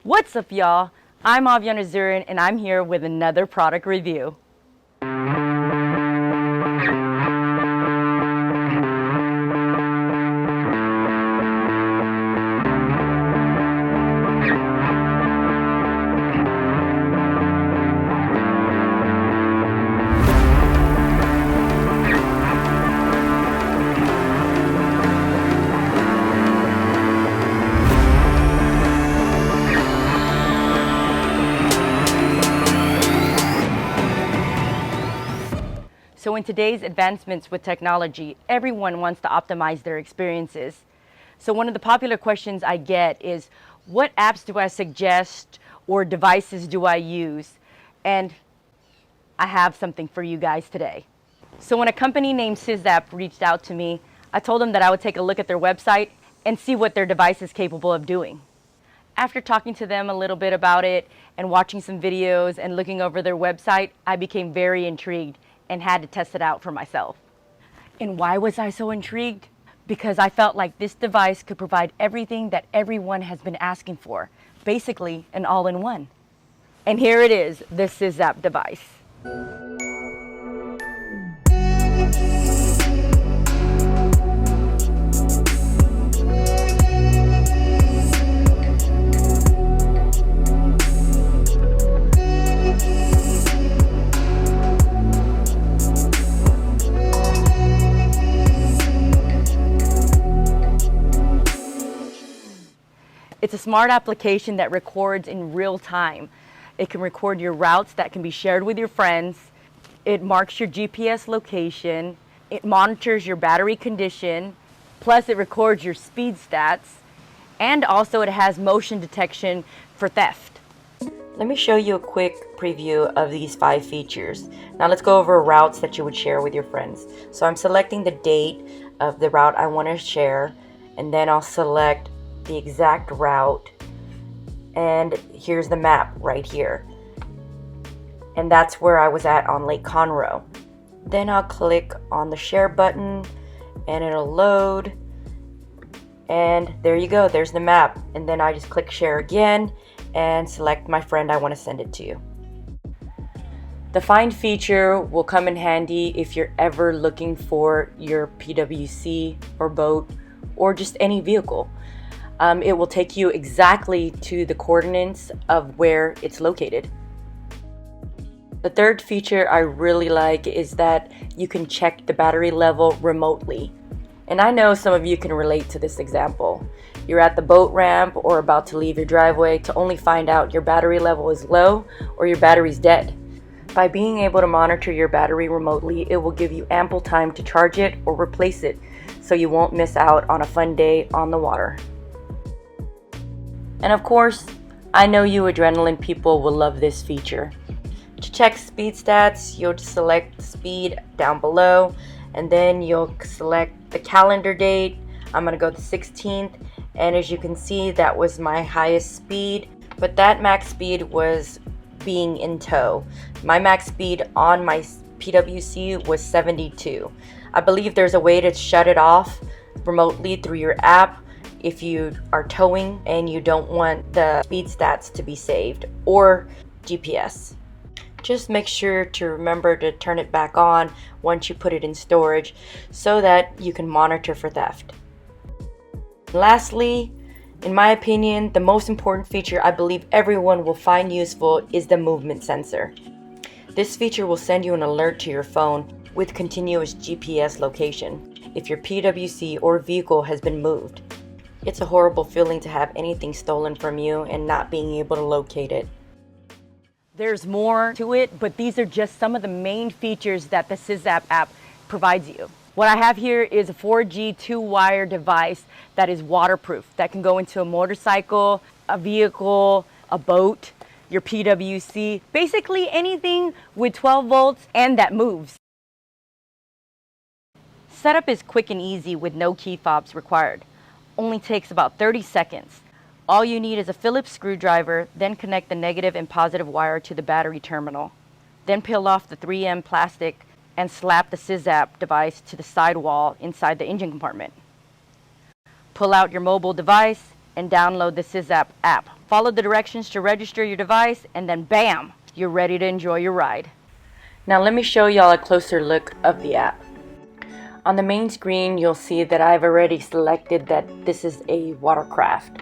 What's up, y'all? I'm Waverunners and I'm here with another product review. So in today's advancements with technology, everyone wants to optimize their experiences. So one of the popular questions I get is, what apps do I suggest or devices do I use? And I have something for you guys today. So when a company named Sizzapp reached out to me, I told them that I would take a look at their website and see what their device is capable of doing. After talking to them a little bit about it and watching some videos and looking over their website, I became very intrigued and had to test it out for myself. And why was I so intrigued? Because I felt like this device could provide everything that everyone has been asking for, basically an all-in-one. And here it is, the Sizzapp device. It's a smart application that records in real time. It can record your routes that can be shared with your friends. It marks your GPS location. It monitors your battery condition. Plus it records your speed stats. And also it has motion detection for theft. Let me show you a quick preview of these 5 features. Now let's go over routes that you would share with your friends. So I'm selecting the date of the route I want to share, and then I'll select the exact route, and here's the map right here, and that's where I was at on Lake Conroe. Then I'll click on the share button and it'll load, and there you go, there's the map. And then I just click share again and select my friend I want to send it to. The find feature will come in handy if you're ever looking for your PWC or boat or just any vehicle. It will take you exactly to the coordinates of where it's located. The third feature I really like is that you can check the battery level remotely. And I know some of you can relate to this example. You're at the boat ramp or about to leave your driveway to only find out your battery level is low or your battery's dead. By being able to monitor your battery remotely, it will give you ample time to charge it or replace it, so you won't miss out on a fun day on the water. And of course, I know you adrenaline people will love this feature. To check speed stats, you'll just select speed down below, and then you'll select the calendar date. I'm gonna go the 16th, and as you can see, that was my highest speed, but that max speed was being in tow. My max speed on my PWC was 72. I believe there's a way to shut it off remotely through your app if you are towing and you don't want the speed stats to be saved, or GPS. Just make sure to remember to turn it back on once you put it in storage so that you can monitor for theft. Lastly, in my opinion, the most important feature I believe everyone will find useful is the movement sensor. This feature will send you an alert to your phone with continuous GPS location if your PWC or vehicle has been moved. It's a horrible feeling to have anything stolen from you and not being able to locate it. There's more to it, but these are just some of the main features that the Sizzapp app provides you. What I have here is a 4G 2-wire device that is waterproof, that can go into a motorcycle, a vehicle, a boat, your PWC, basically anything with 12 volts and that moves. Setup is quick and easy with no key fobs required. Only takes about 30 seconds. All you need is a Phillips screwdriver, then connect the negative and positive wire to the battery terminal. Then peel off the 3M plastic and slap the Sizzapp device to the sidewall inside the engine compartment. Pull out your mobile device and download the Sizzapp app Follow the directions to register your device, and then bam, you're ready to enjoy your ride. Now let me show y'all a closer look of the app. On the main screen, you'll see that I've already selected that this is a Watercraft.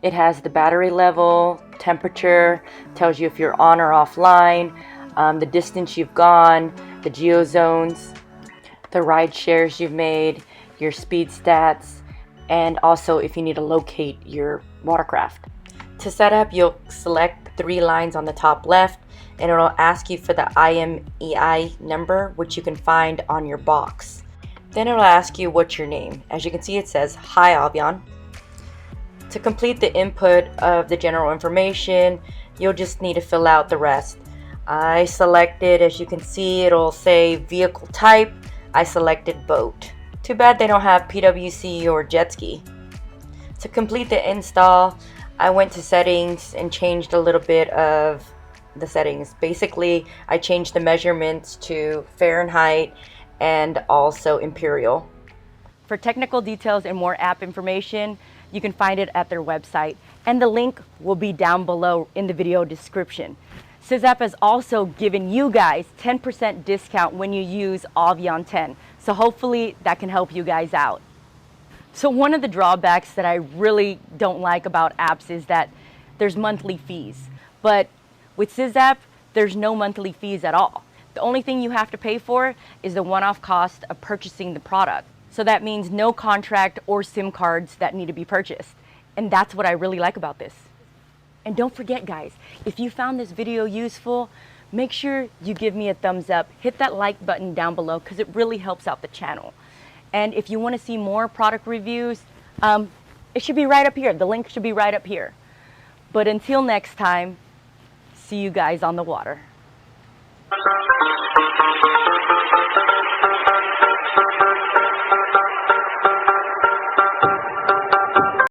It has the battery level, temperature, tells you if you're on or offline, the distance you've gone, the geo zones, the ride shares you've made, your speed stats, and also if you need to locate your Watercraft. To set up, you'll select 3 lines on the top left, and it'll ask you for the IMEI number, which you can find on your box. Then it'll ask you what's your name. As you can see, it says, "Hi Avian." To complete the input of the general information, you'll just need to fill out the rest. I selected, as you can see, it'll say vehicle type. I selected boat. Too bad they don't have PWC or jet ski. To complete the install, I went to settings and changed a little bit of the settings. Basically, I changed the measurements to Fahrenheit and also imperial. For technical details and more app information, you can find it at their website, and the link will be down below in the video description. Sizzapp has also given you guys 10% discount when you use Avian 10, so hopefully that can help you guys out. So one of the drawbacks that I really don't like about apps is that there's monthly fees, but with Sizzapp, there's no monthly fees at all. The only thing you have to pay for is the one-off cost of purchasing the product. So that means no contract or SIM cards that need to be purchased. And that's what I really like about this. And don't forget, guys, if you found this video useful, make sure you give me a thumbs up. Hit that like button down below because it really helps out the channel. And if you want to see more product reviews, it should be right up here. The link should be right up here. But until next time, see you guys on the water.